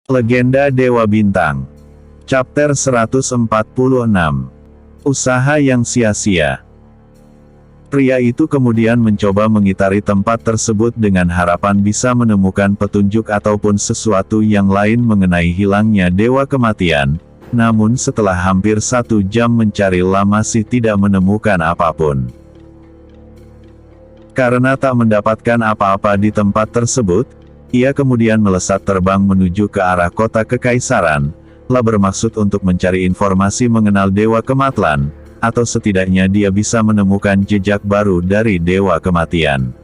Legenda Dewa Bintang. Chapter 146. Usaha yang sia-sia. Pria itu kemudian mencoba mengitari tempat tersebut dengan harapan bisa menemukan petunjuk ataupun sesuatu yang lain mengenai hilangnya Dewa Kematian. Namun setelah hampir 1 jam mencari masih tidak menemukan apapun. Karena tak mendapatkan apa-apa di tempat tersebut, ia kemudian melesat terbang menuju ke arah kota kekaisaran, bermaksud untuk mencari informasi mengenal Dewa Kematian, atau setidaknya dia bisa menemukan jejak baru dari Dewa Kematian.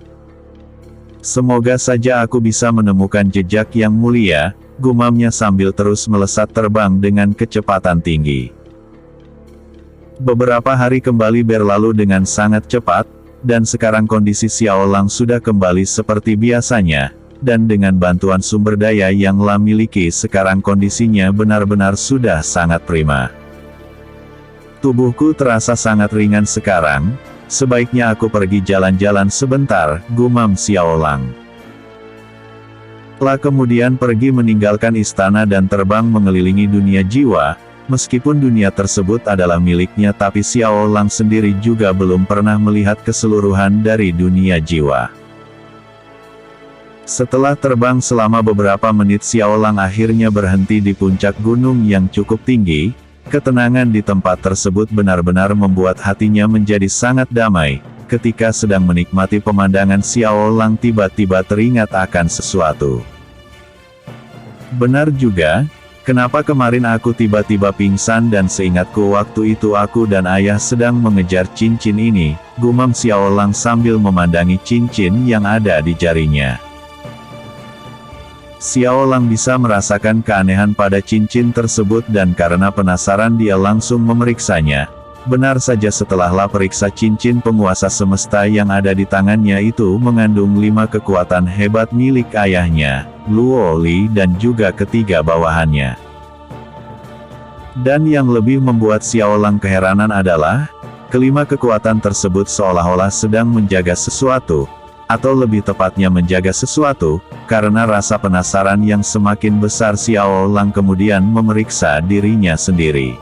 Semoga saja aku bisa menemukan jejak yang mulia, gumamnya sambil terus melesat terbang dengan kecepatan tinggi. Beberapa hari kembali berlalu dengan sangat cepat, dan sekarang kondisi Xiao Lang sudah kembali seperti biasanya. Dan dengan bantuan sumber daya yang miliki sekarang kondisinya benar-benar sudah sangat prima. Tubuhku terasa sangat ringan sekarang, sebaiknya aku pergi jalan-jalan sebentar, gumam Xiao Lang. Kemudian pergi meninggalkan istana dan terbang mengelilingi dunia jiwa. Meskipun dunia tersebut adalah miliknya tapi Xiao Lang sendiri juga belum pernah melihat keseluruhan dari dunia jiwa. Setelah terbang selama beberapa menit Xiao Lang akhirnya berhenti di puncak gunung yang cukup tinggi. Ketenangan di tempat tersebut benar-benar membuat hatinya menjadi sangat damai. Ketika sedang menikmati pemandangan Xiao Lang tiba-tiba teringat akan sesuatu. Benar juga, kenapa kemarin aku tiba-tiba pingsan dan seingatku waktu itu aku dan ayah sedang mengejar cincin ini, gumam Xiao Lang sambil memandangi cincin yang ada di jarinya. Xiao Lang bisa merasakan keanehan pada cincin tersebut dan karena penasaran dia langsung memeriksanya. Benar saja setelah periksa cincin penguasa semesta yang ada di tangannya itu mengandung 5 kekuatan hebat milik ayahnya, Luo Li dan juga ketiga bawahannya. Dan yang lebih membuat Xiao Lang keheranan adalah, kelima kekuatan tersebut seolah-olah sedang menjaga sesuatu. Atau lebih tepatnya menjaga sesuatu, karena rasa penasaran yang semakin besar Xiao Lang kemudian memeriksa dirinya sendiri.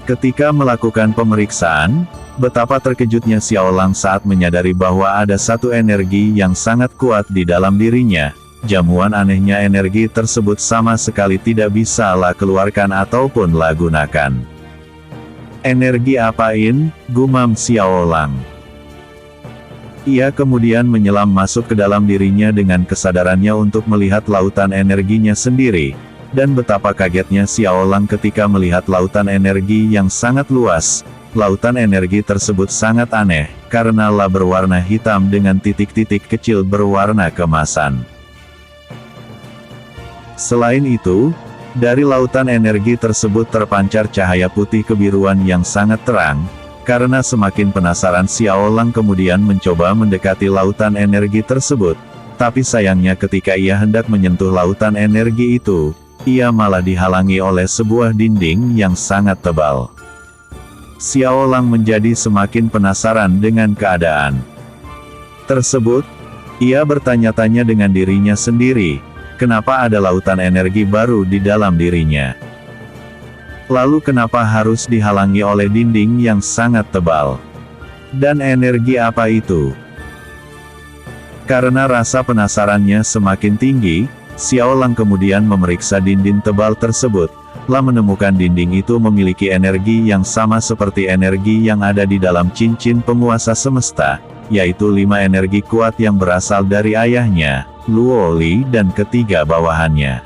Ketika melakukan pemeriksaan, betapa terkejutnya Xiao Lang saat menyadari bahwa ada satu energi yang sangat kuat di dalam dirinya. Jamuan anehnya energi tersebut sama sekali tidak bisa keluarkan ataupun gunakan. Energi apain, gumam Xiao Lang. Ia kemudian menyelam masuk ke dalam dirinya dengan kesadarannya untuk melihat lautan energinya sendiri. Dan betapa kagetnya Xiao Lang ketika melihat lautan energi yang sangat luas. Lautan energi tersebut sangat aneh, karena berwarna hitam dengan titik-titik kecil berwarna keemasan. Selain itu, dari lautan energi tersebut terpancar cahaya putih kebiruan yang sangat terang. Karena semakin penasaran Xiao Lang kemudian mencoba mendekati lautan energi tersebut. Tapi sayangnya ketika ia hendak menyentuh lautan energi itu, ia malah dihalangi oleh sebuah dinding yang sangat tebal. Xiao Lang menjadi semakin penasaran dengan keadaan tersebut. Ia bertanya-tanya dengan dirinya sendiri, kenapa ada lautan energi baru di dalam dirinya? Lalu kenapa harus dihalangi oleh dinding yang sangat tebal? Dan energi apa itu? Karena rasa penasarannya semakin tinggi, Xiao Lang kemudian memeriksa dinding tebal tersebut, menemukan dinding itu memiliki energi yang sama seperti energi yang ada di dalam cincin penguasa semesta, yaitu 5 energi kuat yang berasal dari ayahnya, Luo Li dan ketiga bawahannya.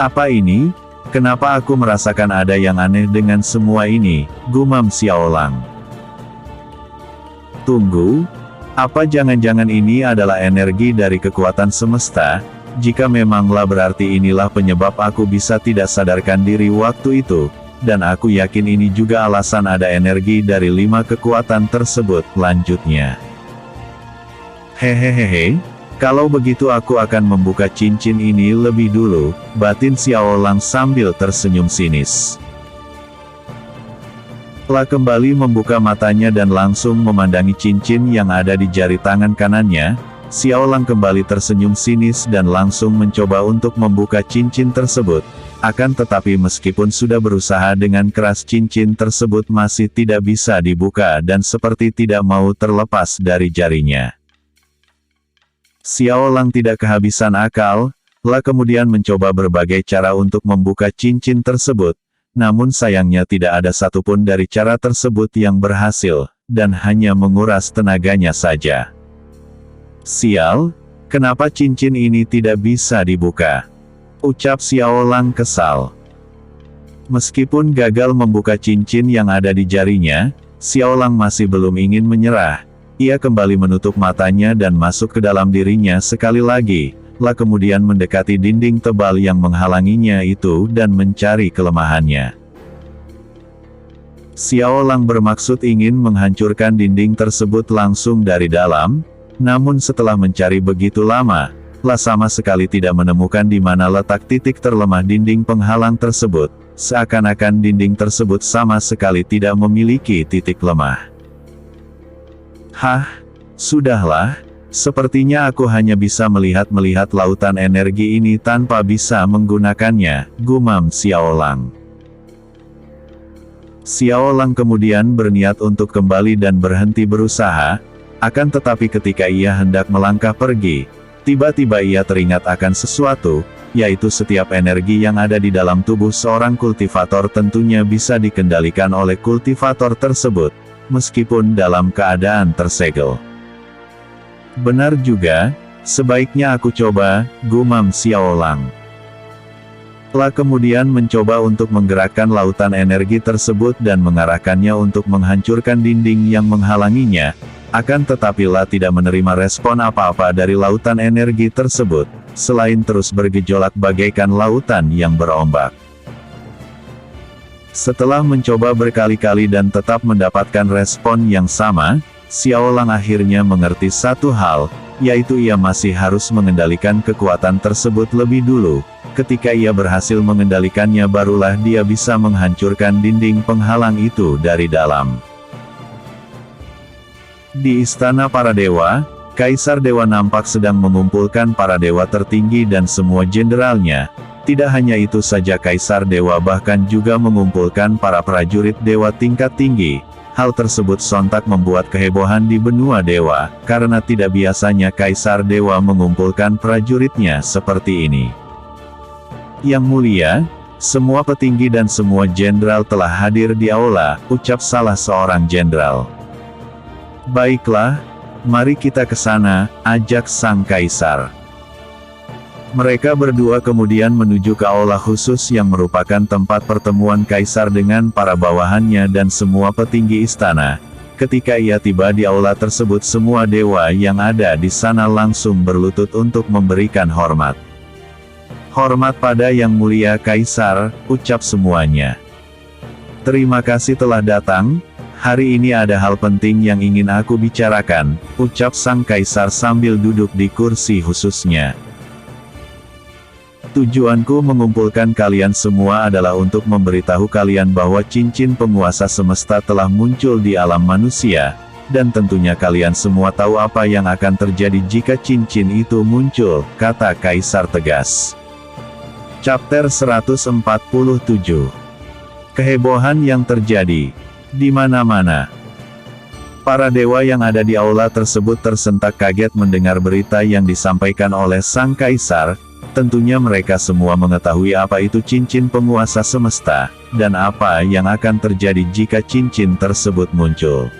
Apa ini? Kenapa aku merasakan ada yang aneh dengan semua ini, gumam Xiao Lang. Tunggu, apa jangan-jangan ini adalah energi dari kekuatan semesta? Jika memanglah berarti inilah penyebab aku bisa tidak sadarkan diri waktu itu, dan aku yakin ini juga alasan ada energi dari 5 kekuatan tersebut, lanjutnya. Hehehehe. Kalau begitu aku akan membuka cincin ini lebih dulu, batin Xiao Lang sambil tersenyum sinis. Kembali membuka matanya dan langsung memandangi cincin yang ada di jari tangan kanannya. Xiaolang kembali tersenyum sinis dan langsung mencoba untuk membuka cincin tersebut. Akan tetapi meskipun sudah berusaha dengan keras, cincin tersebut masih tidak bisa dibuka dan seperti tidak mau terlepas dari jarinya. Xiaolang tidak kehabisan akal, kemudian mencoba berbagai cara untuk membuka cincin tersebut. Namun sayangnya tidak ada satupun dari cara tersebut yang berhasil, dan hanya menguras tenaganya saja. Sial, kenapa cincin ini tidak bisa dibuka? Ucap Xiaolang kesal. Meskipun gagal membuka cincin yang ada di jarinya, Xiaolang masih belum ingin menyerah. Ia kembali menutup matanya dan masuk ke dalam dirinya sekali lagi, kemudian mendekati dinding tebal yang menghalanginya itu dan mencari kelemahannya. Xiaolang bermaksud ingin menghancurkan dinding tersebut langsung dari dalam, namun setelah mencari begitu lama, sama sekali tidak menemukan di mana letak titik terlemah dinding penghalang tersebut, seakan-akan dinding tersebut sama sekali tidak memiliki titik lemah. Hah, sudahlah, sepertinya aku hanya bisa melihat lautan energi ini tanpa bisa menggunakannya, gumam Xiaolang. Xiaolang kemudian berniat untuk kembali dan berhenti berusaha. Akan tetapi ketika ia hendak melangkah pergi, tiba-tiba ia teringat akan sesuatu, yaitu setiap energi yang ada di dalam tubuh seorang kultivator tentunya bisa dikendalikan oleh kultivator tersebut, meskipun dalam keadaan tersegel. Benar juga, sebaiknya aku coba, gumam Xiaolang. Kemudian mencoba untuk menggerakkan lautan energi tersebut dan mengarahkannya untuk menghancurkan dinding yang menghalanginya. Akan tetapi tidak menerima respon apa-apa dari lautan energi tersebut, selain terus bergejolak bagaikan lautan yang berombak. Setelah mencoba berkali-kali dan tetap mendapatkan respon yang sama, Xiaolang akhirnya mengerti satu hal, yaitu ia masih harus mengendalikan kekuatan tersebut lebih dulu. Ketika ia berhasil mengendalikannya barulah dia bisa menghancurkan dinding penghalang itu dari dalam. Di Istana Para Dewa, Kaisar Dewa nampak sedang mengumpulkan para dewa tertinggi dan semua jenderalnya. Tidak hanya itu saja, Kaisar Dewa bahkan juga mengumpulkan para prajurit dewa tingkat tinggi. Hal tersebut sontak membuat kehebohan di benua dewa, karena tidak biasanya Kaisar Dewa mengumpulkan prajuritnya seperti ini. Yang mulia, semua petinggi dan semua jenderal telah hadir di aula, ucap salah seorang jenderal. Baiklah, mari kita ke sana, ajak sang kaisar. Mereka berdua kemudian menuju ke aula khusus yang merupakan tempat pertemuan kaisar dengan para bawahannya dan semua petinggi istana. Ketika ia tiba di aula tersebut, semua dewa yang ada di sana langsung berlutut untuk memberikan hormat. Hormat pada yang mulia kaisar, ucap semuanya. Terima kasih telah datang. Hari ini ada hal penting yang ingin aku bicarakan, ucap sang kaisar sambil duduk di kursi khususnya. Tujuanku mengumpulkan kalian semua adalah untuk memberitahu kalian bahwa cincin penguasa semesta telah muncul di alam manusia, dan tentunya kalian semua tahu apa yang akan terjadi jika cincin itu muncul, kata kaisar tegas. Chapter 147. Kehebohan yang terjadi di mana-mana. Para dewa yang ada di aula tersebut tersentak kaget mendengar berita yang disampaikan oleh sang kaisar. Tentunya mereka semua mengetahui apa itu cincin penguasa semesta, dan apa yang akan terjadi jika cincin tersebut muncul.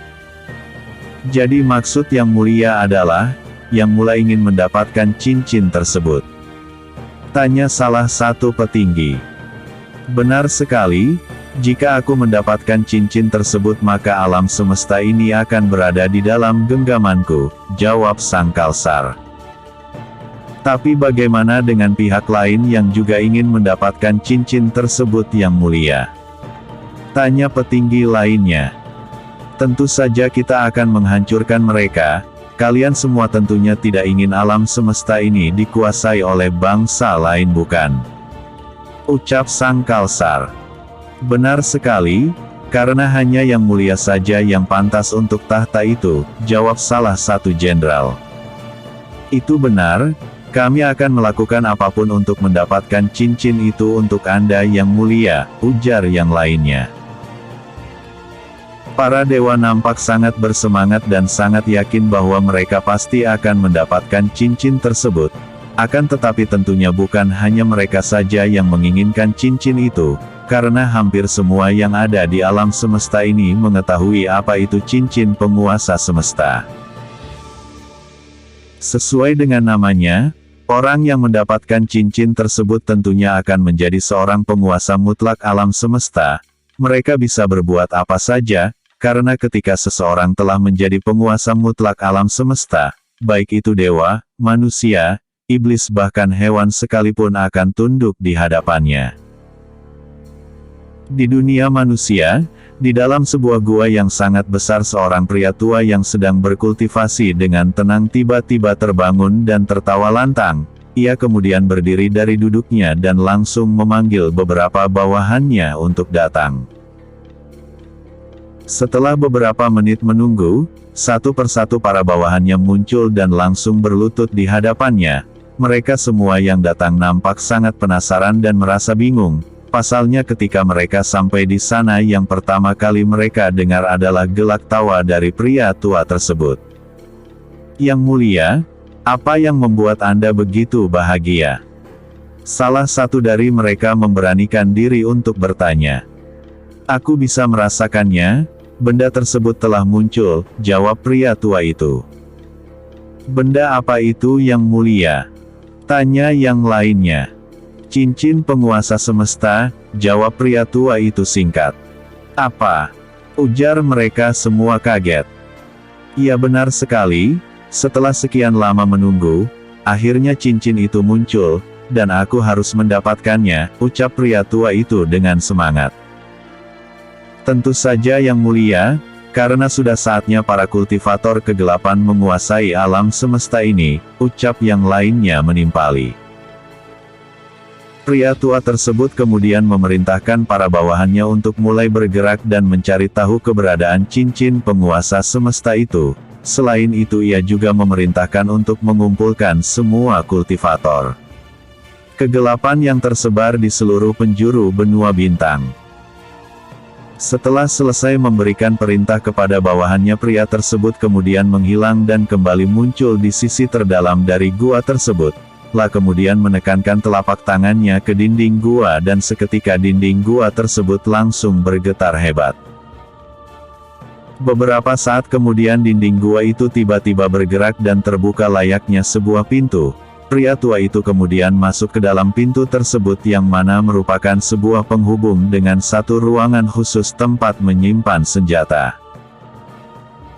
Jadi maksud yang mulia adalah, yang mulai ingin mendapatkan cincin tersebut? Tanya salah satu petinggi. Benar sekali. Jika aku mendapatkan cincin tersebut maka alam semesta ini akan berada di dalam genggamanku, jawab sang kaisar. Tapi bagaimana dengan pihak lain yang juga ingin mendapatkan cincin tersebut yang mulia? Tanya petinggi lainnya. Tentu saja kita akan menghancurkan mereka. Kalian semua tentunya tidak ingin alam semesta ini dikuasai oleh bangsa lain, bukan? Ucap sang kaisar. Benar sekali, karena hanya yang mulia saja yang pantas untuk tahta itu, jawab salah satu jenderal. Itu benar, kami akan melakukan apapun untuk mendapatkan cincin itu untuk Anda yang mulia, ujar yang lainnya. Para dewa nampak sangat bersemangat dan sangat yakin bahwa mereka pasti akan mendapatkan cincin tersebut. Akan tetapi tentunya bukan hanya mereka saja yang menginginkan cincin itu, karena hampir semua yang ada di alam semesta ini mengetahui apa itu cincin penguasa semesta. Sesuai dengan namanya, orang yang mendapatkan cincin tersebut tentunya akan menjadi seorang penguasa mutlak alam semesta. Mereka bisa berbuat apa saja, karena ketika seseorang telah menjadi penguasa mutlak alam semesta, baik itu dewa, manusia, iblis bahkan hewan sekalipun akan tunduk di hadapannya. Di dunia manusia, di dalam sebuah gua yang sangat besar seorang pria tua yang sedang berkultivasi dengan tenang tiba-tiba terbangun dan tertawa lantang. Ia kemudian berdiri dari duduknya dan langsung memanggil beberapa bawahannya untuk datang. Setelah beberapa menit menunggu, satu persatu para bawahannya muncul dan langsung berlutut di hadapannya. Mereka semua yang datang nampak sangat penasaran dan merasa bingung. Pasalnya ketika mereka sampai di sana yang pertama kali mereka dengar adalah gelak tawa dari pria tua tersebut. Yang mulia, apa yang membuat Anda begitu bahagia? Salah satu dari mereka memberanikan diri untuk bertanya. Aku bisa merasakannya, benda tersebut telah muncul, jawab pria tua itu. Benda apa itu yang mulia? Tanya yang lainnya. Cincin penguasa semesta, jawab pria tua itu singkat. Apa? Ujar mereka semua kaget. Iya benar sekali, setelah sekian lama menunggu, akhirnya cincin itu muncul, dan aku harus mendapatkannya, ucap pria tua itu dengan semangat. Tentu saja yang mulia, karena sudah saatnya para kultivator kegelapan menguasai alam semesta ini, ucap yang lainnya menimpali. Pria tua tersebut kemudian memerintahkan para bawahannya untuk mulai bergerak dan mencari tahu keberadaan cincin penguasa semesta itu. Selain itu ia juga memerintahkan untuk mengumpulkan semua kultivator kegelapan yang tersebar di seluruh penjuru benua bintang. Setelah selesai memberikan perintah kepada bawahannya, pria tersebut kemudian menghilang dan kembali muncul di sisi terdalam dari gua tersebut. Kemudian menekankan telapak tangannya ke dinding gua dan seketika dinding gua tersebut langsung bergetar hebat. Beberapa saat kemudian dinding gua itu tiba-tiba bergerak dan terbuka layaknya sebuah pintu. Pria tua itu kemudian masuk ke dalam pintu tersebut yang mana merupakan sebuah penghubung dengan satu ruangan khusus tempat menyimpan senjata.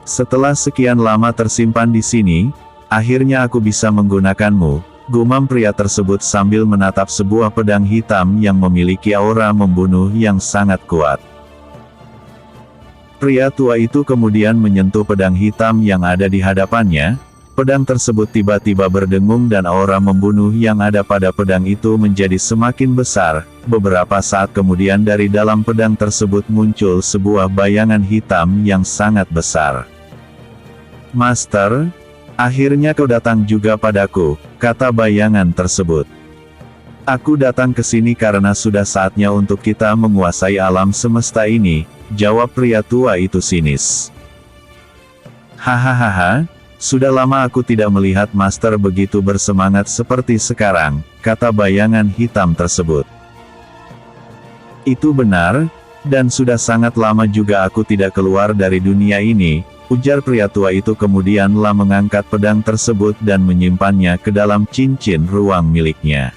Setelah sekian lama tersimpan di sini, akhirnya aku bisa menggunakanmu. Gumam pria tersebut sambil menatap sebuah pedang hitam yang memiliki aura membunuh yang sangat kuat. Pria tua itu kemudian menyentuh pedang hitam yang ada di hadapannya. Pedang tersebut tiba-tiba berdengung dan aura membunuh yang ada pada pedang itu menjadi semakin besar. Beberapa saat kemudian dari dalam pedang tersebut muncul sebuah bayangan hitam yang sangat besar. Master, akhirnya kau datang juga padaku, kata bayangan tersebut. Aku datang ke sini karena sudah saatnya untuk kita menguasai alam semesta ini, jawab pria tua itu sinis. Hahaha, sudah lama aku tidak melihat Master begitu bersemangat seperti sekarang, kata bayangan hitam tersebut. Itu benar, dan sudah sangat lama juga aku tidak keluar dari dunia ini, ujar pria tua itu kemudianlah mengangkat pedang tersebut dan menyimpannya ke dalam cincin ruang miliknya.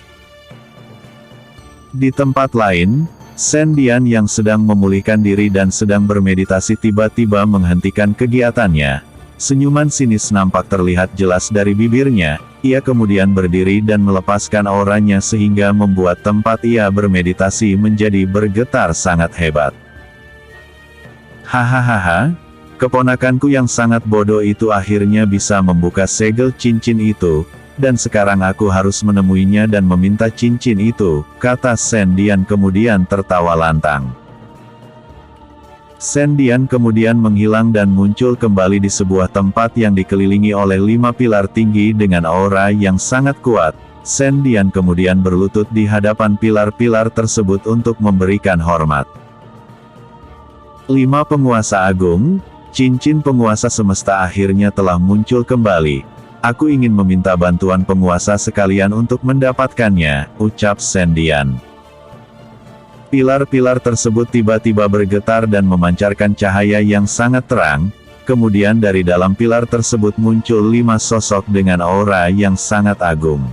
Di tempat lain, Shen Dian yang sedang memulihkan diri dan sedang bermeditasi tiba-tiba menghentikan kegiatannya. Senyuman sinis nampak terlihat jelas dari bibirnya. Ia kemudian berdiri dan melepaskan auranya sehingga membuat tempat ia bermeditasi menjadi bergetar sangat hebat. Hahaha. Keponakanku yang sangat bodoh itu akhirnya bisa membuka segel cincin itu, dan sekarang aku harus menemuinya dan meminta cincin itu, kata Shen Dian kemudian tertawa lantang. Sendian kemudian menghilang dan muncul kembali di sebuah tempat yang dikelilingi oleh 5 pilar tinggi dengan aura yang sangat kuat. Sendian kemudian berlutut di hadapan pilar-pilar tersebut untuk memberikan hormat. 5 penguasa agung, cincin penguasa semesta akhirnya telah muncul kembali. Aku ingin meminta bantuan penguasa sekalian untuk mendapatkannya, ucap Sendian. Pilar-pilar tersebut tiba-tiba bergetar dan memancarkan cahaya yang sangat terang, kemudian dari dalam pilar tersebut muncul 5 sosok dengan aura yang sangat agung.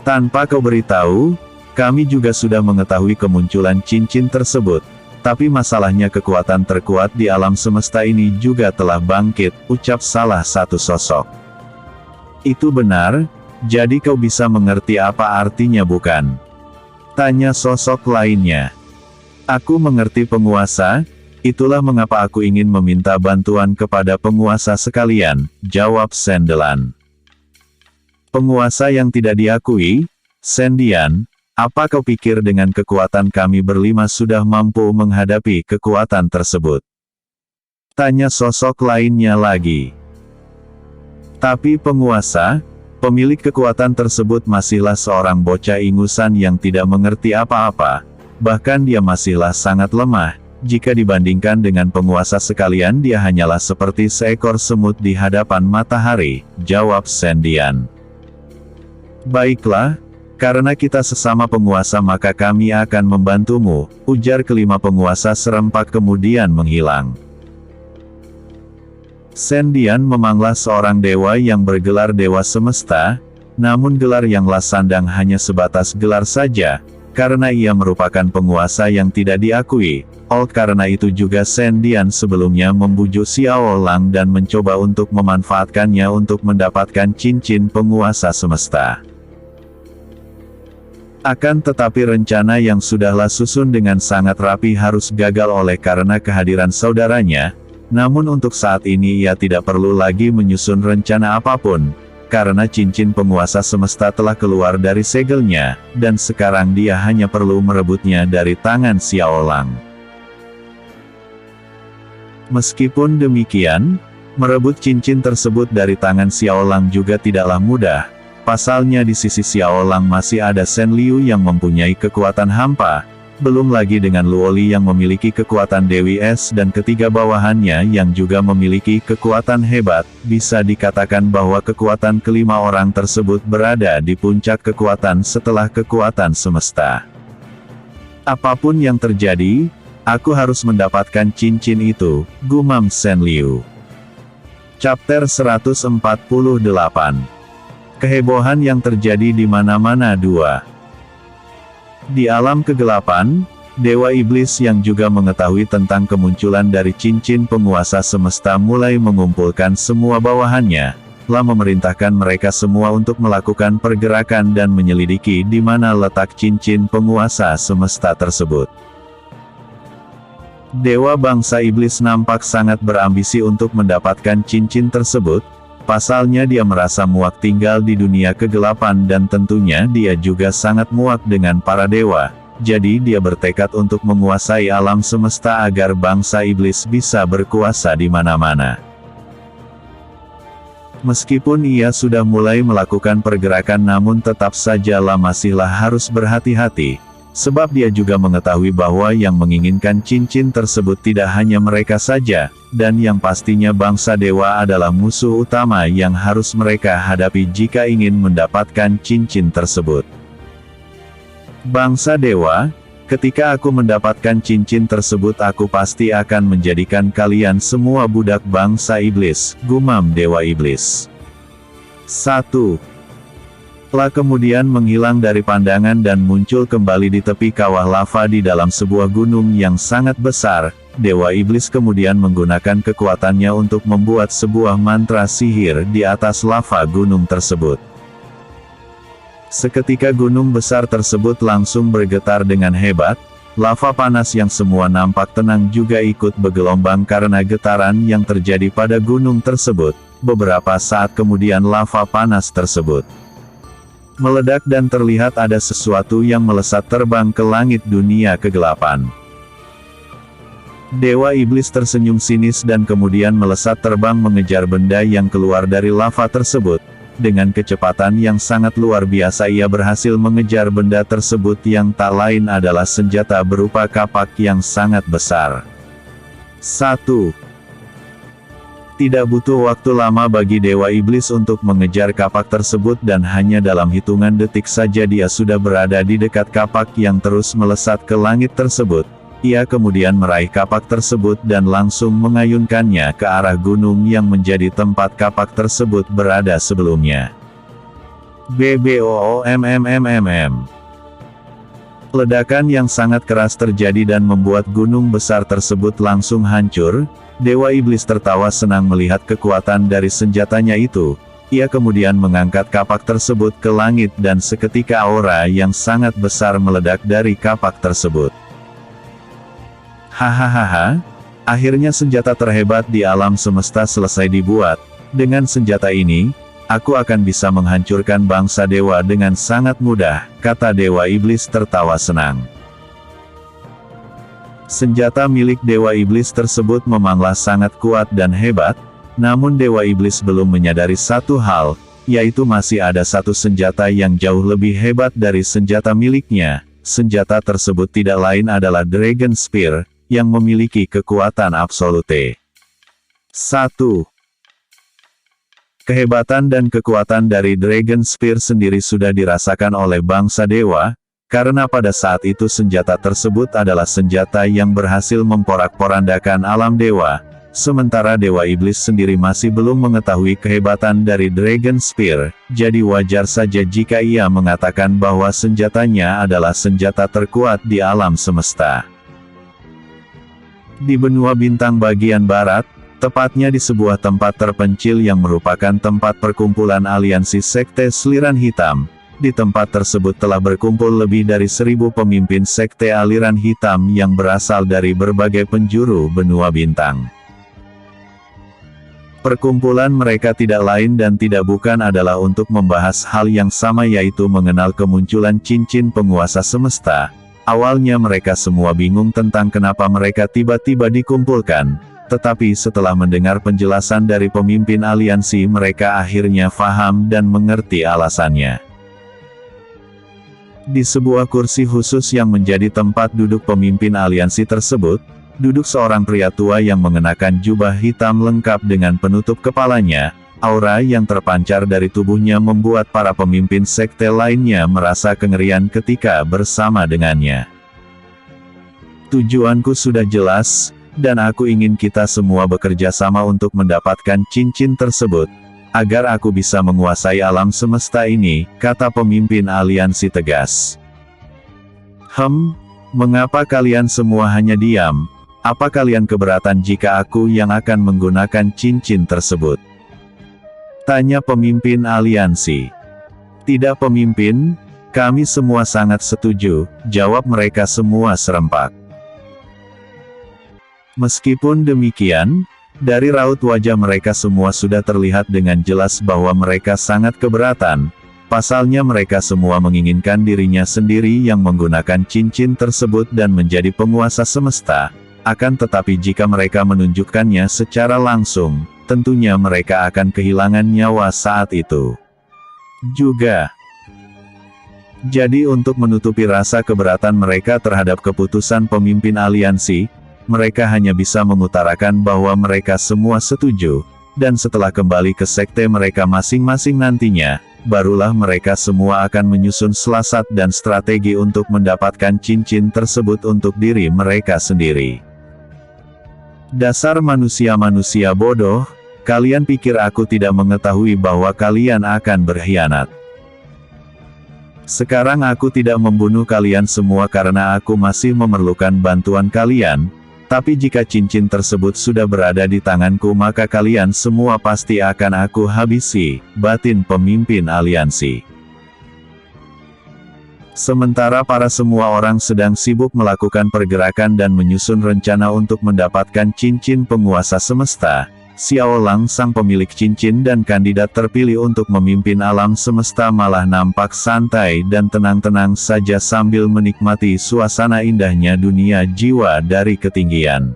Tanpa kau beritahu, kami juga sudah mengetahui kemunculan cincin tersebut, tapi masalahnya kekuatan terkuat di alam semesta ini juga telah bangkit, ucap salah satu sosok. Itu benar, jadi kau bisa mengerti apa artinya bukan? Tanya sosok lainnya. Aku mengerti penguasa, itulah mengapa aku ingin meminta bantuan kepada penguasa sekalian, jawab Sendian. Penguasa yang tidak diakui, Sendian, apa kau pikir dengan kekuatan kami berlima sudah mampu menghadapi kekuatan tersebut? Tanya sosok lainnya lagi. Tapi penguasa, pemilik kekuatan tersebut masihlah seorang bocah ingusan yang tidak mengerti apa-apa, bahkan dia masihlah sangat lemah, jika dibandingkan dengan penguasa sekalian dia hanyalah seperti seekor semut di hadapan matahari, jawab Sendian. Baiklah, karena kita sesama penguasa maka kami akan membantumu, ujar kelima penguasa serempak kemudian menghilang. Sendian memanglah seorang dewa yang bergelar Dewa Semesta, namun gelar yang Lasandang hanya sebatas gelar saja, karena ia merupakan penguasa yang tidak diakui. Oleh karena itu juga Sendian sebelumnya membujuk Xiao Lang dan mencoba untuk memanfaatkannya untuk mendapatkan cincin penguasa semesta. Akan tetapi rencana yang sudahlah susun dengan sangat rapi harus gagal oleh karena kehadiran saudaranya. Namun untuk saat ini ia tidak perlu lagi menyusun rencana apapun, karena cincin penguasa semesta telah keluar dari segelnya, dan sekarang dia hanya perlu merebutnya dari tangan Xiao Lang. Meskipun demikian, merebut cincin tersebut dari tangan Xiao Lang juga tidaklah mudah, pasalnya di sisi Xiao Lang masih ada Shen Liu yang mempunyai kekuatan hampa, belum lagi dengan Luoli yang memiliki kekuatan Dewi Es dan ketiga bawahannya yang juga memiliki kekuatan hebat, bisa dikatakan bahwa kekuatan kelima orang tersebut berada di puncak kekuatan setelah kekuatan semesta. Apapun yang terjadi, aku harus mendapatkan cincin itu, gumam Shen Liu. Chapter 148. Kehebohan yang terjadi di mana-mana 2. Di alam kegelapan, Dewa Iblis yang juga mengetahui tentang kemunculan dari cincin penguasa semesta mulai mengumpulkan semua bawahannya, telah memerintahkan mereka semua untuk melakukan pergerakan dan menyelidiki di mana letak cincin penguasa semesta tersebut. Dewa bangsa Iblis nampak sangat berambisi untuk mendapatkan cincin tersebut, pasalnya dia merasa muak tinggal di dunia kegelapan dan tentunya dia juga sangat muak dengan para dewa, jadi dia bertekad untuk menguasai alam semesta agar bangsa iblis bisa berkuasa di mana-mana. Meskipun ia sudah mulai melakukan pergerakan namun tetap saja masihlah harus berhati-hati, sebab dia juga mengetahui bahwa yang menginginkan cincin tersebut tidak hanya mereka saja, dan yang pastinya bangsa dewa adalah musuh utama yang harus mereka hadapi jika ingin mendapatkan cincin tersebut. Bangsa dewa, ketika aku mendapatkan cincin tersebut aku pasti akan menjadikan kalian semua budak bangsa iblis, gumam Dewa Iblis. 1. Telah kemudian menghilang dari pandangan dan muncul kembali di tepi kawah lava di dalam sebuah gunung yang sangat besar. Dewa Iblis kemudian menggunakan kekuatannya untuk membuat sebuah mantra sihir di atas lava gunung tersebut. Seketika gunung besar tersebut langsung bergetar dengan hebat, lava panas yang semua nampak tenang juga ikut bergelombang karena getaran yang terjadi pada gunung tersebut. Beberapa saat kemudian lava panas tersebut meledak dan terlihat ada sesuatu yang melesat terbang ke langit dunia kegelapan. Dewa Iblis tersenyum sinis dan kemudian melesat terbang mengejar benda yang keluar dari lava tersebut. Dengan kecepatan yang sangat luar biasa ia berhasil mengejar benda tersebut yang tak lain adalah senjata berupa kapak yang sangat besar. 1. Tidak butuh waktu lama bagi Dewa Iblis untuk mengejar kapak tersebut dan hanya dalam hitungan detik saja dia sudah berada di dekat kapak yang terus melesat ke langit tersebut. Ia kemudian meraih kapak tersebut dan langsung mengayunkannya ke arah gunung yang menjadi tempat kapak tersebut berada sebelumnya. BBOOMMMMM. Ledakan yang sangat keras terjadi dan membuat gunung besar tersebut langsung hancur. Dewa Iblis tertawa senang melihat kekuatan dari senjatanya itu. Ia kemudian mengangkat kapak tersebut ke langit dan seketika aura yang sangat besar meledak dari kapak tersebut. Hahaha, akhirnya senjata terhebat di alam semesta selesai dibuat. Dengan senjata ini, aku akan bisa menghancurkan bangsa dewa dengan sangat mudah, kata Dewa Iblis tertawa senang. Senjata milik Dewa Iblis tersebut memanglah sangat kuat dan hebat, namun Dewa Iblis belum menyadari satu hal, yaitu masih ada satu senjata yang jauh lebih hebat dari senjata miliknya. Senjata tersebut tidak lain adalah Dragon Spear, yang memiliki kekuatan absolute. 1. Kehebatan dan kekuatan dari Dragon Spear sendiri sudah dirasakan oleh bangsa dewa, karena pada saat itu senjata tersebut adalah senjata yang berhasil memporak-porandakan alam dewa, sementara Dewa Iblis sendiri masih belum mengetahui kehebatan dari Dragon Spear, jadi wajar saja jika ia mengatakan bahwa senjatanya adalah senjata terkuat di alam semesta. Di benua bintang bagian barat, tepatnya di sebuah tempat terpencil yang merupakan tempat perkumpulan aliansi sekte Seliran Hitam, di tempat tersebut telah berkumpul lebih dari 1000 pemimpin sekte aliran hitam yang berasal dari berbagai penjuru benua bintang. Perkumpulan mereka tidak lain dan tidak bukan adalah untuk membahas hal yang sama yaitu mengenal kemunculan cincin penguasa semesta. Awalnya mereka semua bingung tentang kenapa mereka tiba-tiba dikumpulkan, tetapi setelah mendengar penjelasan dari pemimpin aliansi mereka akhirnya paham dan mengerti alasannya. Di sebuah kursi khusus yang menjadi tempat duduk pemimpin aliansi tersebut, duduk seorang pria tua yang mengenakan jubah hitam lengkap dengan penutup kepalanya. Aura yang terpancar dari tubuhnya membuat para pemimpin sekte lainnya merasa kengerian ketika bersama dengannya. Tujuanku sudah jelas, dan aku ingin kita semua bekerja sama untuk mendapatkan cincin tersebut, agar aku bisa menguasai alam semesta ini, kata pemimpin aliansi tegas. Mengapa kalian semua hanya diam? Apa kalian keberatan jika aku yang akan menggunakan cincin tersebut? Tanya pemimpin aliansi. Tidak pemimpin, kami semua sangat setuju, jawab mereka semua serempak. Meskipun demikian, dari raut wajah mereka semua sudah terlihat dengan jelas bahwa mereka sangat keberatan. Pasalnya mereka semua menginginkan dirinya sendiri yang menggunakan cincin tersebut dan menjadi penguasa semesta. Akan tetapi jika mereka menunjukkannya secara langsung, tentunya mereka akan kehilangan nyawa saat itu juga. Jadi untuk menutupi rasa keberatan mereka terhadap keputusan pemimpin aliansi, mereka hanya bisa mengutarakan bahwa mereka semua setuju, dan setelah kembali ke sekte mereka masing-masing nantinya, barulah mereka semua akan menyusun siasat dan strategi untuk mendapatkan cincin tersebut untuk diri mereka sendiri. Dasar manusia-manusia bodoh, kalian pikir aku tidak mengetahui bahwa kalian akan berkhianat. Sekarang aku tidak membunuh kalian semua karena aku masih memerlukan bantuan kalian, tapi jika cincin tersebut sudah berada di tanganku maka kalian semua pasti akan aku habisi, batin pemimpin aliansi. Sementara para semua orang sedang sibuk melakukan pergerakan dan menyusun rencana untuk mendapatkan cincin penguasa semesta, Xiao Lang sang pemilik cincin dan kandidat terpilih untuk memimpin alam semesta malah nampak santai dan tenang-tenang saja sambil menikmati suasana indahnya dunia jiwa dari ketinggian.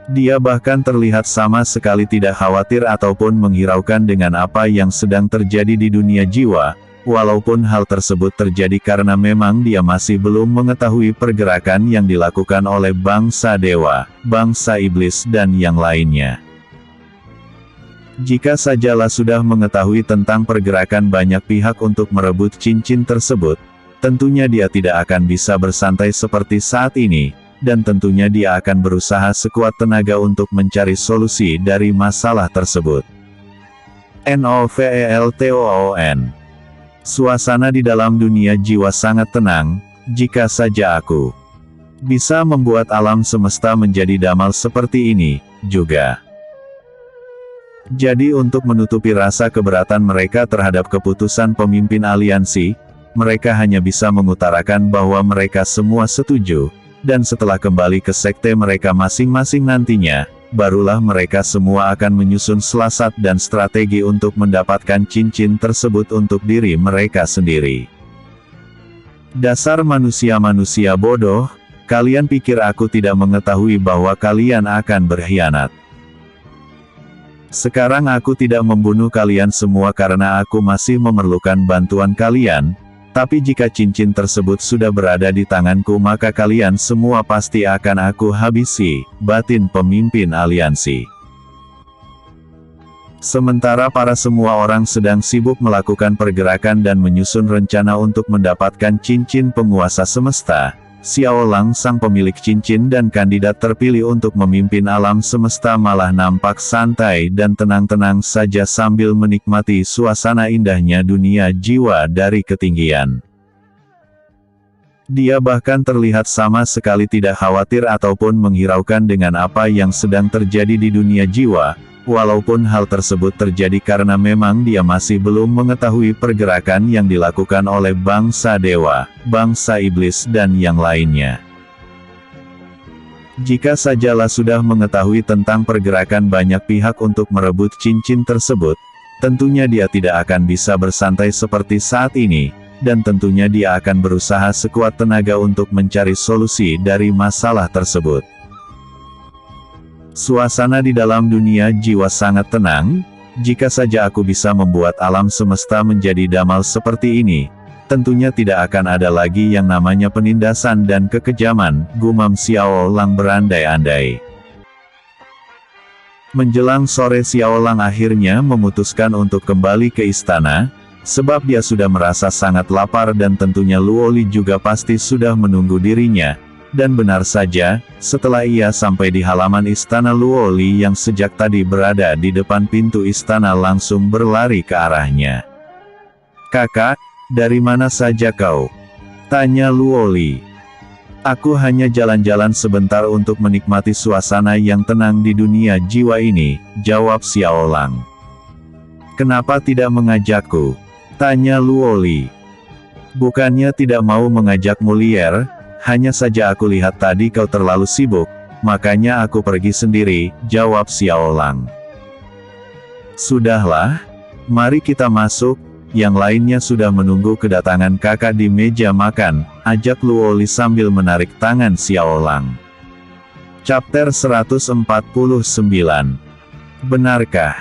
Dia bahkan terlihat sama sekali tidak khawatir ataupun menghiraukan dengan apa yang sedang terjadi di dunia jiwa, walaupun hal tersebut terjadi karena memang dia masih belum mengetahui pergerakan yang dilakukan oleh bangsa dewa, bangsa iblis dan yang lainnya. Jika sajalah sudah mengetahui tentang pergerakan banyak pihak untuk merebut cincin tersebut, tentunya dia tidak akan bisa bersantai seperti saat ini, dan tentunya dia akan berusaha sekuat tenaga untuk mencari solusi dari masalah tersebut. Noveltoon. Suasana di dalam dunia jiwa sangat tenang, jika saja aku bisa membuat alam semesta menjadi damai seperti ini, juga. Jadi untuk menutupi rasa keberatan mereka terhadap keputusan pemimpin aliansi, mereka hanya bisa mengutarakan bahwa mereka semua setuju, dan setelah kembali ke sekte mereka masing-masing nantinya, barulah mereka semua akan menyusun siasat dan strategi untuk mendapatkan cincin tersebut untuk diri mereka sendiri. Dasar manusia-manusia bodoh, kalian pikir aku tidak mengetahui bahwa kalian akan berkhianat. Sekarang aku tidak membunuh kalian semua karena aku masih memerlukan bantuan kalian, tapi jika cincin tersebut sudah berada di tanganku maka kalian semua pasti akan aku habisi, batin pemimpin aliansi. Sementara para semua orang sedang sibuk melakukan pergerakan dan menyusun rencana untuk mendapatkan cincin penguasa semesta, Xiao Lang sang pemilik cincin dan kandidat terpilih untuk memimpin alam semesta malah nampak santai dan tenang-tenang saja sambil menikmati suasana indahnya dunia jiwa dari ketinggian. Dia bahkan terlihat sama sekali tidak khawatir ataupun menghiraukan dengan apa yang sedang terjadi di dunia jiwa, walaupun hal tersebut terjadi karena memang dia masih belum mengetahui pergerakan yang dilakukan oleh bangsa dewa, bangsa iblis dan yang lainnya. Jika sajalah sudah mengetahui tentang pergerakan banyak pihak untuk merebut cincin tersebut, tentunya dia tidak akan bisa bersantai seperti saat ini, dan tentunya dia akan berusaha sekuat tenaga untuk mencari solusi dari masalah tersebut. Suasana di dalam dunia jiwa sangat tenang, jika saja aku bisa membuat alam semesta menjadi damai seperti ini, tentunya tidak akan ada lagi yang namanya penindasan dan kekejaman, gumam Xiao Lang berandai-andai. Menjelang sore Xiao Lang akhirnya memutuskan untuk kembali ke istana, sebab dia sudah merasa sangat lapar dan tentunya Luoli juga pasti sudah menunggu dirinya. Dan benar saja, setelah ia sampai di halaman istana Luoli yang sejak tadi berada di depan pintu istana langsung berlari ke arahnya. "Kakak, dari mana saja kau?" tanya Luoli. "Aku hanya jalan-jalan sebentar untuk menikmati suasana yang tenang di dunia jiwa ini," jawab Xiao Lang. "Kenapa tidak mengajakku?" tanya Luoli. "Bukannya tidak mau mengajakmu Lier, hanya saja aku lihat tadi kau terlalu sibuk, makanya aku pergi sendiri," jawab Xiao Lang. "Sudahlah, mari kita masuk, yang lainnya sudah menunggu kedatangan kakak di meja makan," ajak Luoli sambil menarik tangan Xiao Lang. Chapter 149. Benarkah?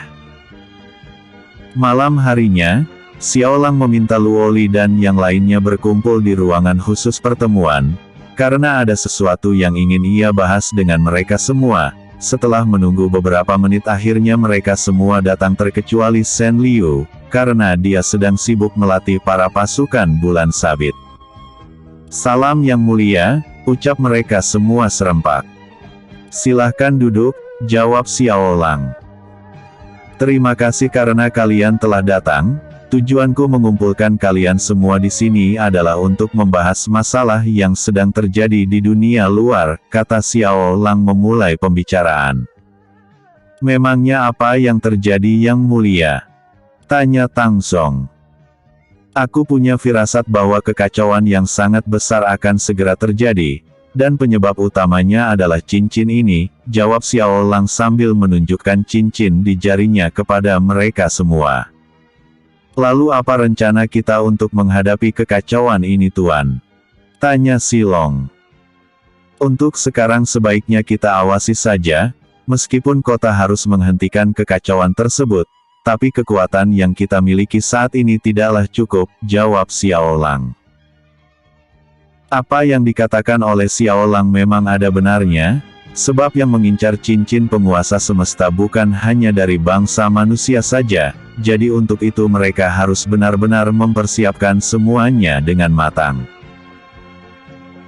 Malam harinya, Xiao Lang meminta Luoli dan yang lainnya berkumpul di ruangan khusus pertemuan, karena ada sesuatu yang ingin ia bahas dengan mereka semua. Setelah menunggu beberapa menit akhirnya mereka semua datang terkecuali Shen Liu, karena dia sedang sibuk melatih para pasukan bulan sabit. "Salam yang mulia," ucap mereka semua serempak. "Silahkan duduk," jawab Xiao Lang. "Terima kasih karena kalian telah datang. Tujuanku mengumpulkan kalian semua di sini adalah untuk membahas masalah yang sedang terjadi di dunia luar," kata Xiao Lang memulai pembicaraan. "Memangnya apa yang terjadi yang mulia?" tanya Tang Song. "Aku punya firasat bahwa kekacauan yang sangat besar akan segera terjadi, dan penyebab utamanya adalah cincin ini," jawab Xiao Lang sambil menunjukkan cincin di jarinya kepada mereka semua. "Lalu apa rencana kita untuk menghadapi kekacauan ini Tuan?" tanya Silong. "Untuk sekarang sebaiknya kita awasi saja, Meskipun kota harus menghentikan kekacauan tersebut, tapi kekuatan yang kita miliki saat ini tidaklah cukup, jawab Xiao Lang. Apa yang dikatakan oleh Xiao Lang memang ada benarnya, sebab yang mengincar cincin penguasa semesta bukan hanya dari bangsa manusia saja, jadi untuk itu mereka harus benar-benar mempersiapkan semuanya dengan matang.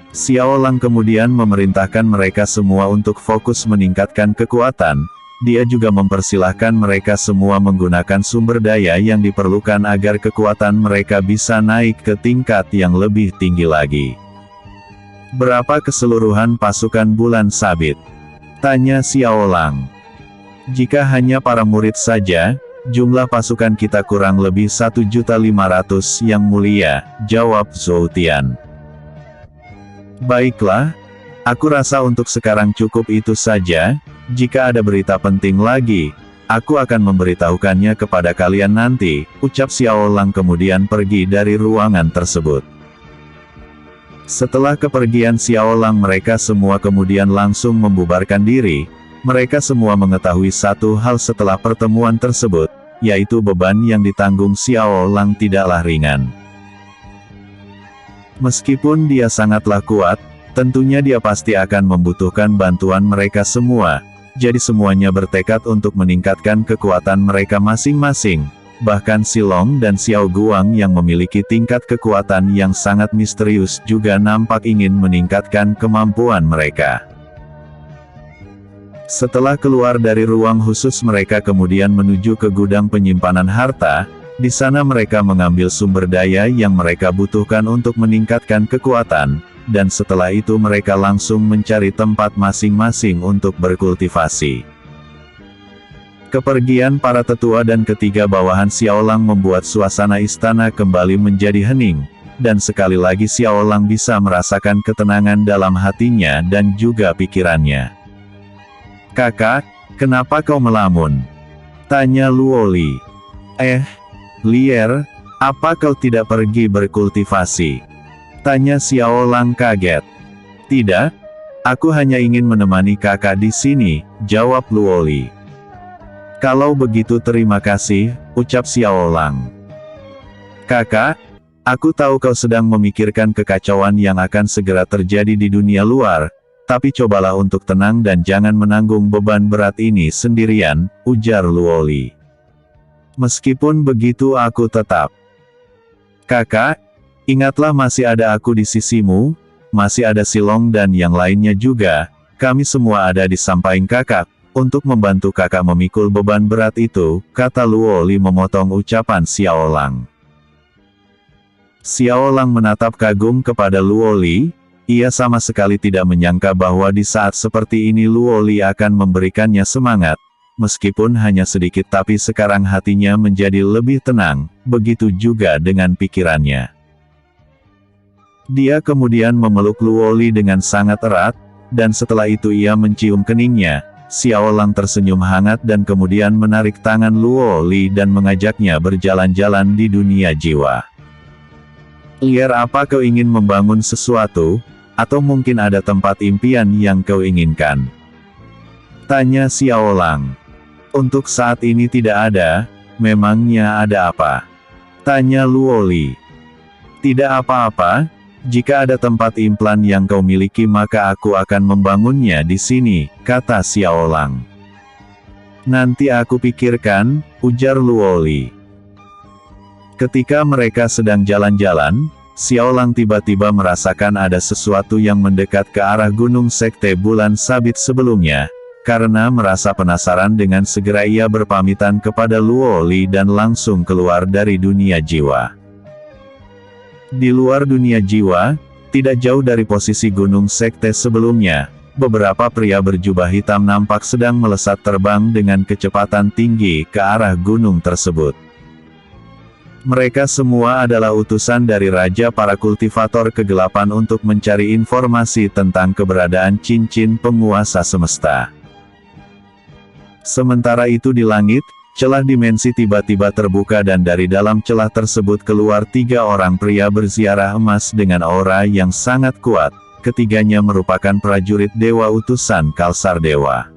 Xiao Lang kemudian memerintahkan mereka semua untuk fokus meningkatkan kekuatan. Dia juga mempersilahkan mereka semua menggunakan sumber daya yang diperlukan agar kekuatan mereka bisa naik ke tingkat yang lebih tinggi lagi. Berapa keseluruhan pasukan bulan sabit? Tanya Xiao Lang. Jika hanya para murid saja, jumlah pasukan kita kurang lebih 1.500.000 yang mulia, jawab Zhou Tian. Baiklah, aku rasa untuk sekarang cukup itu saja. Jika ada berita penting lagi, aku akan memberitahukannya kepada kalian nanti, ucap Xiao Lang kemudian pergi dari ruangan tersebut. Setelah kepergian Xiao Lang mereka semua kemudian langsung membubarkan diri. Mereka semua mengetahui satu hal setelah pertemuan tersebut, yaitu beban yang ditanggung Xiao Lang tidaklah ringan. Meskipun dia sangatlah kuat, tentunya dia pasti akan membutuhkan bantuan mereka semua, jadi semuanya bertekad untuk meningkatkan kekuatan mereka masing-masing. Bahkan Silong dan Xiao Guang yang memiliki tingkat kekuatan yang sangat misterius juga nampak ingin meningkatkan kemampuan mereka. Setelah keluar dari ruang khusus mereka kemudian menuju ke gudang penyimpanan harta. Di sana mereka mengambil sumber daya yang mereka butuhkan untuk meningkatkan kekuatan, dan setelah itu mereka langsung mencari tempat masing-masing untuk berkultivasi. Kepergian para tetua dan ketiga bawahan Xiao Lang membuat suasana istana kembali menjadi hening, dan sekali lagi Xiao Lang bisa merasakan ketenangan dalam hatinya dan juga pikirannya. "Kakak, kenapa kau melamun?" tanya Luo Li. Lier, apa kau tidak pergi berkultivasi? Tanya Xiao Lang kaget. Tidak, aku hanya ingin menemani kakak di sini, jawab Luo Li. Kalau begitu terima kasih, ucap Xiao Lang. Kakak, aku tahu kau sedang memikirkan kekacauan yang akan segera terjadi di dunia luar, tapi cobalah untuk tenang dan jangan menanggung beban berat ini sendirian, ujar Luo Li. Meskipun begitu aku tetap. Kakak, ingatlah masih ada aku di sisimu, masih ada Silong dan yang lainnya juga, kami semua ada di samping kakak, untuk membantu kakak memikul beban berat itu, kata Luo Li memotong ucapan Xiao Lang. Xiao Lang menatap kagum kepada Luo Li, ia sama sekali tidak menyangka bahwa di saat seperti ini Luo Li akan memberikannya semangat. Meskipun hanya sedikit tapi sekarang hatinya menjadi lebih tenang, begitu juga dengan pikirannya. Dia kemudian memeluk Luo Li dengan sangat erat, dan setelah itu ia mencium keningnya. Xiao Lang tersenyum hangat dan kemudian menarik tangan Luo Li dan mengajaknya berjalan-jalan di dunia jiwa. Lier, apa kau ingin membangun sesuatu? Atau mungkin ada tempat impian yang kau inginkan? Tanya Xiao Lang. Untuk saat ini tidak ada, memangnya ada apa? Tanya Luo Li. Tidak apa-apa, jika ada tempat implan yang kau miliki maka aku akan membangunnya di sini, kata Xiao Lang. Nanti aku pikirkan, ujar Luo Li. Ketika mereka sedang jalan-jalan, Xiao Lang tiba-tiba merasakan ada sesuatu yang mendekat ke arah gunung sekte bulan sabit sebelumnya. Karena merasa penasaran dengan segera ia berpamitan kepada Luo Li dan langsung keluar dari dunia jiwa. Di luar dunia jiwa, tidak jauh dari posisi gunung sekte sebelumnya, beberapa pria berjubah hitam nampak sedang melesat terbang dengan kecepatan tinggi ke arah gunung tersebut. Mereka semua adalah utusan dari Raja para kultivator kegelapan untuk mencari informasi tentang keberadaan cincin penguasa semesta. Sementara itu di langit, celah dimensi tiba-tiba terbuka dan dari dalam celah tersebut keluar 3 orang pria berziarah emas dengan aura yang sangat kuat. Ketiganya merupakan prajurit dewa utusan Kalsar Dewa.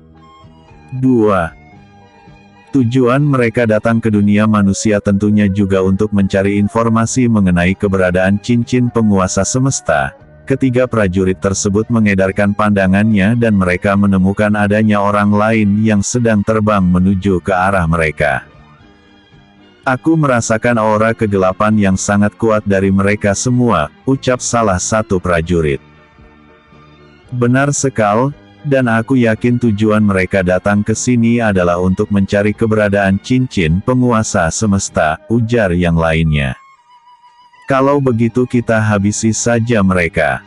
2. Tujuan mereka datang ke dunia manusia tentunya juga untuk mencari informasi mengenai keberadaan cincin penguasa semesta. Ketiga prajurit tersebut mengedarkan pandangannya dan mereka menemukan adanya orang lain yang sedang terbang menuju ke arah mereka. Aku merasakan aura kegelapan yang sangat kuat dari mereka semua, ucap salah satu prajurit. Benar sekali. Dan aku yakin tujuan mereka datang ke sini adalah untuk mencari keberadaan cincin penguasa semesta, ujar yang lainnya. Kalau begitu kita habisi saja mereka.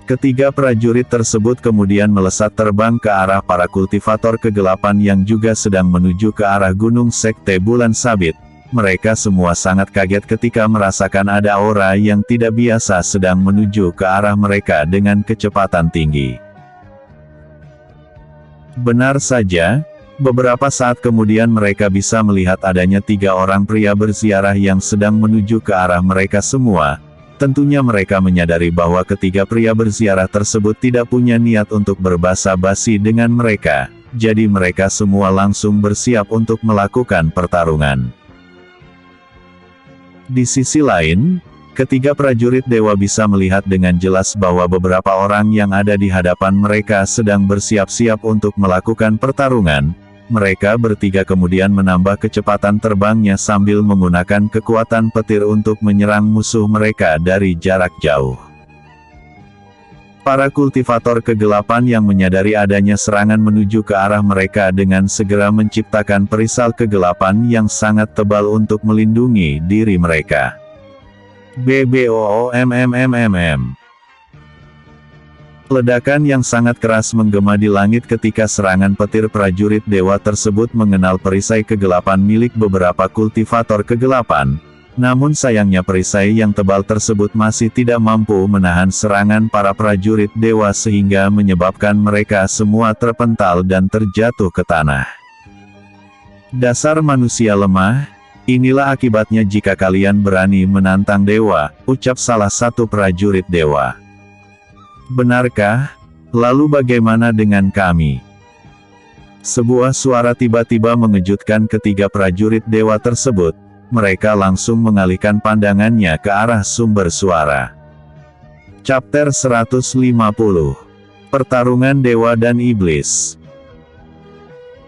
Ketiga prajurit tersebut kemudian melesat terbang ke arah para kultivator kegelapan yang juga sedang menuju ke arah gunung sekte bulan sabit. Mereka semua sangat kaget ketika merasakan ada aura yang tidak biasa sedang menuju ke arah mereka dengan kecepatan tinggi. Benar saja, beberapa saat kemudian mereka bisa melihat adanya 3 orang pria berziarah yang sedang menuju ke arah mereka semua. Tentunya mereka menyadari bahwa ketiga pria berziarah tersebut tidak punya niat untuk berbasa-basi dengan mereka, jadi mereka semua langsung bersiap untuk melakukan pertarungan. Di sisi lain, ketiga prajurit dewa bisa melihat dengan jelas bahwa beberapa orang yang ada di hadapan mereka sedang bersiap-siap untuk melakukan pertarungan. Mereka bertiga kemudian menambah kecepatan terbangnya sambil menggunakan kekuatan petir untuk menyerang musuh mereka dari jarak jauh. Para kultivator kegelapan yang menyadari adanya serangan menuju ke arah mereka dengan segera menciptakan perisal kegelapan yang sangat tebal untuk melindungi diri mereka. BBOOMMMMM. Ledakan yang sangat keras menggema di langit ketika serangan petir prajurit dewa tersebut mengenal perisai kegelapan milik beberapa kultivator kegelapan. Namun sayangnya perisai yang tebal tersebut masih tidak mampu menahan serangan para prajurit dewa sehingga menyebabkan mereka semua terpental dan terjatuh ke tanah. Dasar manusia lemah. Inilah akibatnya jika kalian berani menantang dewa, ucap salah satu prajurit dewa. Benarkah? Lalu bagaimana dengan kami? Sebuah suara tiba-tiba mengejutkan ketiga prajurit dewa tersebut. Mereka langsung mengalihkan pandangannya ke arah sumber suara. Chapter 150. Pertarungan Dewa dan Iblis.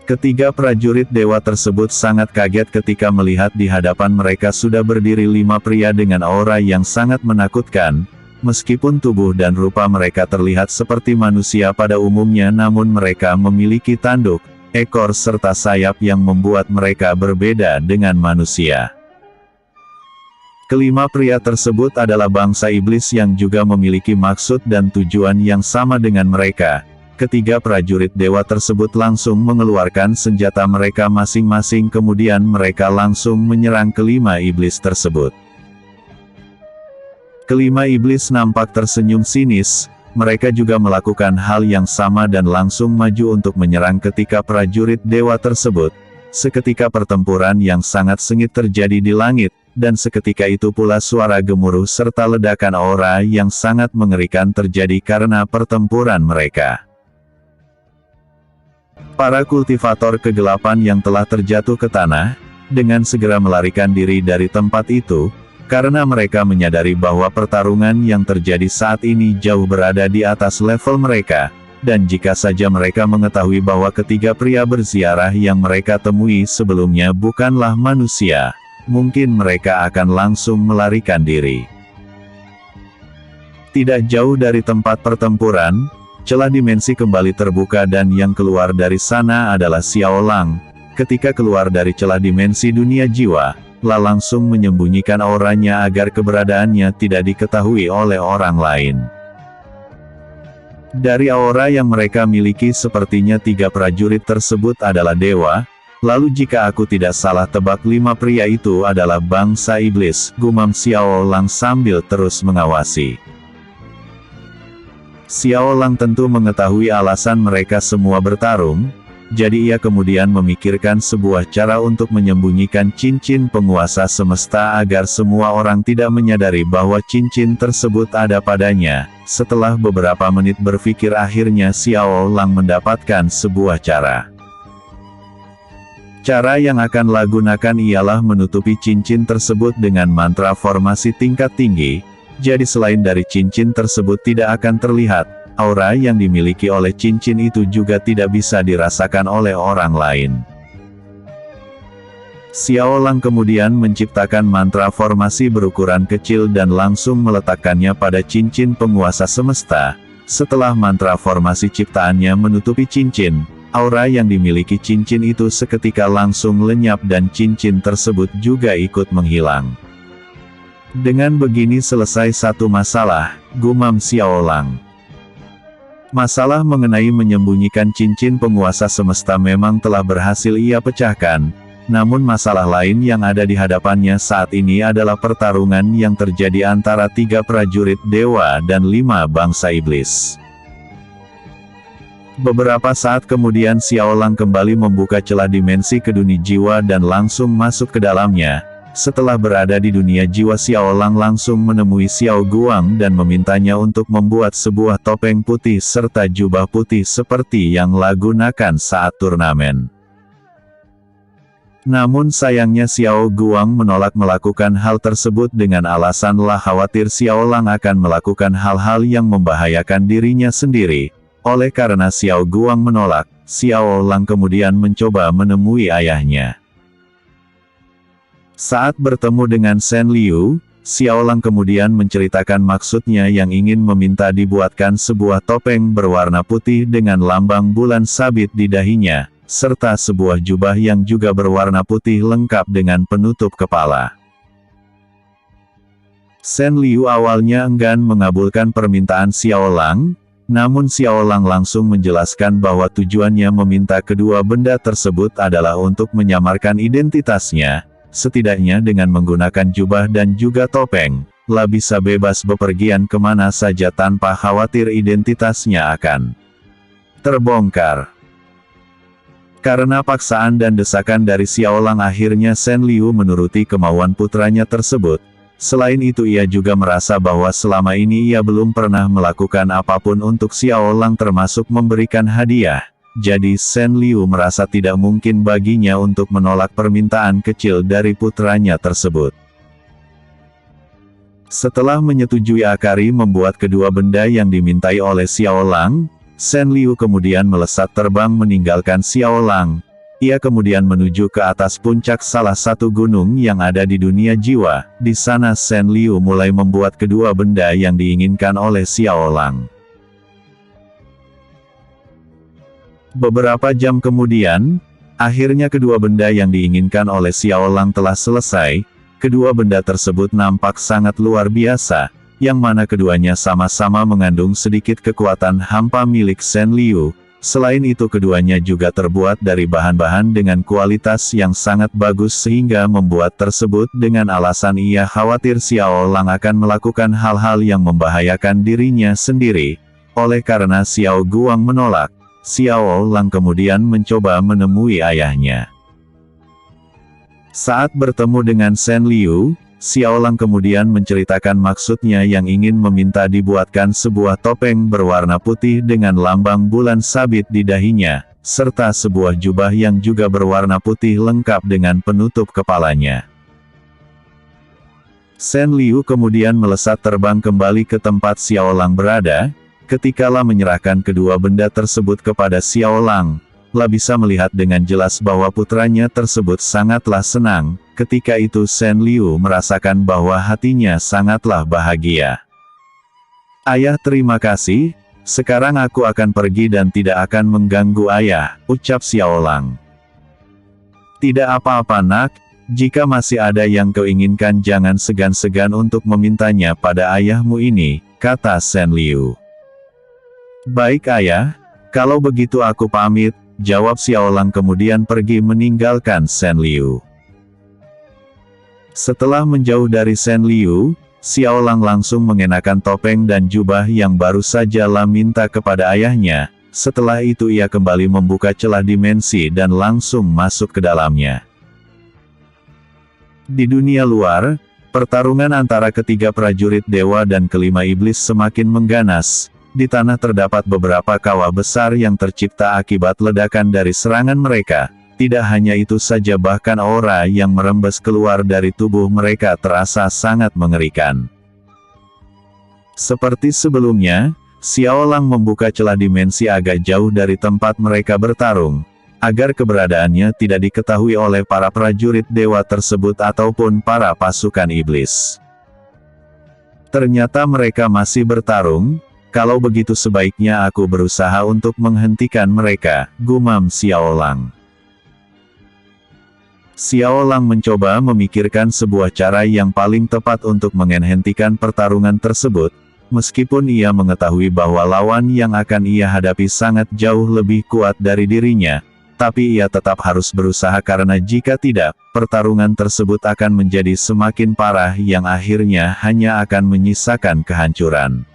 Ketiga prajurit dewa tersebut sangat kaget ketika melihat di hadapan mereka sudah berdiri 5 pria dengan aura yang sangat menakutkan. Meskipun tubuh dan rupa mereka terlihat seperti manusia pada umumnya, namun mereka memiliki tanduk, ekor serta sayap yang membuat mereka berbeda dengan manusia. Kelima pria tersebut adalah bangsa iblis yang juga memiliki maksud dan tujuan yang sama dengan mereka. Ketiga prajurit dewa tersebut langsung mengeluarkan senjata mereka masing-masing, kemudian mereka langsung menyerang kelima iblis tersebut. Kelima iblis nampak tersenyum sinis, mereka juga melakukan hal yang sama dan langsung maju untuk menyerang ketika prajurit dewa tersebut. Seketika pertempuran yang sangat sengit terjadi di langit, dan seketika itu pula suara gemuruh serta ledakan aura yang sangat mengerikan terjadi karena pertempuran mereka. Para kultivator kegelapan yang telah terjatuh ke tanah, dengan segera melarikan diri dari tempat itu, karena mereka menyadari bahwa pertarungan yang terjadi saat ini jauh berada di atas level mereka, dan jika saja mereka mengetahui bahwa ketiga pria berziarah yang mereka temui sebelumnya bukanlah manusia, mungkin mereka akan langsung melarikan diri. Tidak jauh dari tempat pertempuran, celah dimensi kembali terbuka dan yang keluar dari sana adalah Xiao Lang. Ketika keluar dari celah dimensi dunia jiwa, La langsung menyembunyikan auranya agar keberadaannya tidak diketahui oleh orang lain. Dari aura yang mereka miliki sepertinya 3 prajurit tersebut adalah dewa, lalu jika aku tidak salah tebak 5 pria itu adalah bangsa iblis, gumam Xiao Lang sambil terus mengawasi. Xiao Lang tentu mengetahui alasan mereka semua bertarung. jadi ia kemudian memikirkan sebuah cara untuk menyembunyikan cincin penguasa semesta agar semua orang tidak menyadari bahwa cincin tersebut ada padanya. Setelah beberapa menit berpikir akhirnya Xiao Lang mendapatkan sebuah cara. Cara yang akan lagunakan ialah menutupi cincin tersebut dengan mantra formasi tingkat tinggi, jadi selain dari cincin tersebut tidak akan terlihat, aura yang dimiliki oleh cincin itu juga tidak bisa dirasakan oleh orang lain. Xiao Lang kemudian menciptakan mantra formasi berukuran kecil dan langsung meletakkannya pada cincin penguasa semesta. Setelah mantra formasi ciptaannya menutupi cincin, aura yang dimiliki cincin itu seketika langsung lenyap dan cincin tersebut juga ikut menghilang. Dengan begini selesai satu masalah, gumam Xiao Lang. Masalah mengenai menyembunyikan cincin penguasa semesta memang telah berhasil ia pecahkan, namun masalah lain yang ada di hadapannya saat ini adalah pertarungan yang terjadi antara 3 prajurit dewa dan 5 bangsa iblis. Beberapa saat kemudian Xiao Lang kembali membuka celah dimensi ke dunia jiwa dan langsung masuk ke dalamnya. Setelah berada di dunia jiwa, Xiao Lang langsung menemui Xiao Guang dan memintanya untuk membuat sebuah topeng putih serta jubah putih seperti yang lagunakan saat turnamen. Namun sayangnya Xiao Guang menolak melakukan hal tersebut dengan alasanlah khawatir Xiao Lang akan melakukan hal-hal yang membahayakan dirinya sendiri. Oleh karena Xiao Guang menolak, Xiao Lang kemudian mencoba menemui ayahnya. Saat bertemu dengan Shen Liu, Xiao Lang kemudian menceritakan maksudnya yang ingin meminta dibuatkan sebuah topeng berwarna putih dengan lambang bulan sabit di dahinya, serta sebuah jubah yang juga berwarna putih lengkap dengan penutup kepala. Shen Liu awalnya enggan mengabulkan permintaan Xiao Lang, namun Xiao Lang langsung menjelaskan bahwa tujuannya meminta kedua benda tersebut adalah untuk menyamarkan identitasnya. Setidaknya dengan menggunakan jubah dan juga topeng, lah bisa bebas bepergian kemana saja tanpa khawatir identitasnya akan terbongkar. Karena paksaan dan desakan dari Xiao Lang, akhirnya Shen Liu menuruti kemauan putranya tersebut. Selain itu ia juga merasa bahwa selama ini ia belum pernah melakukan apapun untuk Xiao Lang termasuk memberikan hadiah. Jadi Shen Liu merasa tidak mungkin baginya untuk menolak permintaan kecil dari putranya tersebut. Setelah menyetujui Akari membuat kedua benda yang dimintai oleh Xiao Lang, Shen Liu kemudian melesat terbang meninggalkan Xiao Lang. Ia kemudian menuju ke atas puncak salah satu gunung yang ada di dunia jiwa. Di sana Shen Liu mulai membuat kedua benda yang diinginkan oleh Xiao Lang. Beberapa jam kemudian, akhirnya kedua benda yang diinginkan oleh Xiao Lang telah selesai. Kedua benda tersebut nampak sangat luar biasa, yang mana keduanya sama-sama mengandung sedikit kekuatan hampa milik Shen Liu. Selain itu keduanya juga terbuat dari bahan-bahan dengan kualitas yang sangat bagus sehingga membuat tersebut dengan alasan ia khawatir Xiao Lang akan melakukan hal-hal yang membahayakan dirinya sendiri. Oleh karena Xiao Guang menolak, Xiao Lang kemudian mencoba menemui ayahnya. Saat bertemu dengan Shen Liu, Xiao Lang kemudian menceritakan maksudnya yang ingin meminta dibuatkan sebuah topeng berwarna putih dengan lambang bulan sabit di dahinya, serta sebuah jubah yang juga berwarna putih lengkap dengan penutup kepalanya. Shen Liu kemudian melesat terbang kembali ke tempat Xiao Lang berada. Ketikalah menyerahkan kedua benda tersebut kepada Xiao Lang, lah bisa melihat dengan jelas bahwa putranya tersebut sangatlah senang. Ketika itu Shen Liu merasakan bahwa hatinya sangatlah bahagia. Ayah, terima kasih, sekarang aku akan pergi dan tidak akan mengganggu ayah, ucap Xiao Lang. Tidak apa-apa nak, jika masih ada yang kau inginkan jangan segan-segan untuk memintanya pada ayahmu ini, kata Shen Liu. Baik ayah, kalau begitu aku pamit, jawab Xiao Lang kemudian pergi meninggalkan Shen Liu. Setelah menjauh dari Shen Liu, Xiao Lang langsung mengenakan topeng dan jubah yang baru saja lah minta kepada ayahnya. setelah itu ia kembali membuka celah dimensi dan langsung masuk ke dalamnya. Di dunia luar, pertarungan antara ketiga prajurit dewa dan kelima iblis semakin mengganas. Di tanah terdapat beberapa kawah besar yang tercipta akibat ledakan dari serangan mereka. Tidak hanya itu saja, bahkan aura yang merembes keluar dari tubuh mereka terasa sangat mengerikan. Seperti sebelumnya, Xiao Lang membuka celah dimensi agak jauh dari tempat mereka bertarung, agar keberadaannya tidak diketahui oleh para prajurit dewa tersebut ataupun para pasukan iblis. Ternyata mereka masih bertarung. Kalau begitu sebaiknya aku berusaha untuk menghentikan mereka, gumam Xiao Lang. Xiao Lang mencoba memikirkan sebuah cara yang paling tepat untuk menghentikan pertarungan tersebut, meskipun ia mengetahui bahwa lawan yang akan ia hadapi sangat jauh lebih kuat dari dirinya, tapi ia tetap harus berusaha karena jika tidak, pertarungan tersebut akan menjadi semakin parah yang akhirnya hanya akan menyisakan kehancuran.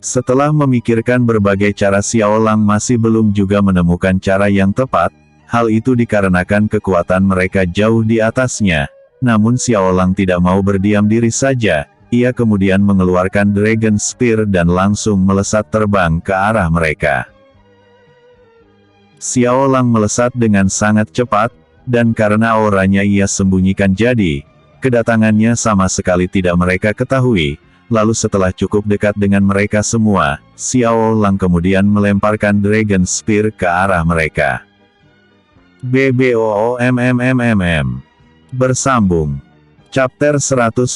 Setelah memikirkan berbagai cara, Xiao Lang masih belum juga menemukan cara yang tepat. Hal itu dikarenakan kekuatan mereka jauh di atasnya. Namun Xiao Lang tidak mau berdiam diri saja. Ia kemudian mengeluarkan Dragon Spear dan langsung melesat terbang ke arah mereka. Xiao Lang melesat dengan sangat cepat, dan karena auranya ia sembunyikan jadi, kedatangannya sama sekali tidak mereka ketahui. Lalu setelah cukup dekat dengan mereka semua, Xiao Lang kemudian melemparkan Dragon Spear ke arah mereka. BBOOMMMMM. Bersambung. Chapter 151.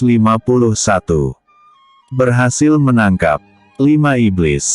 Berhasil menangkap 5 iblis.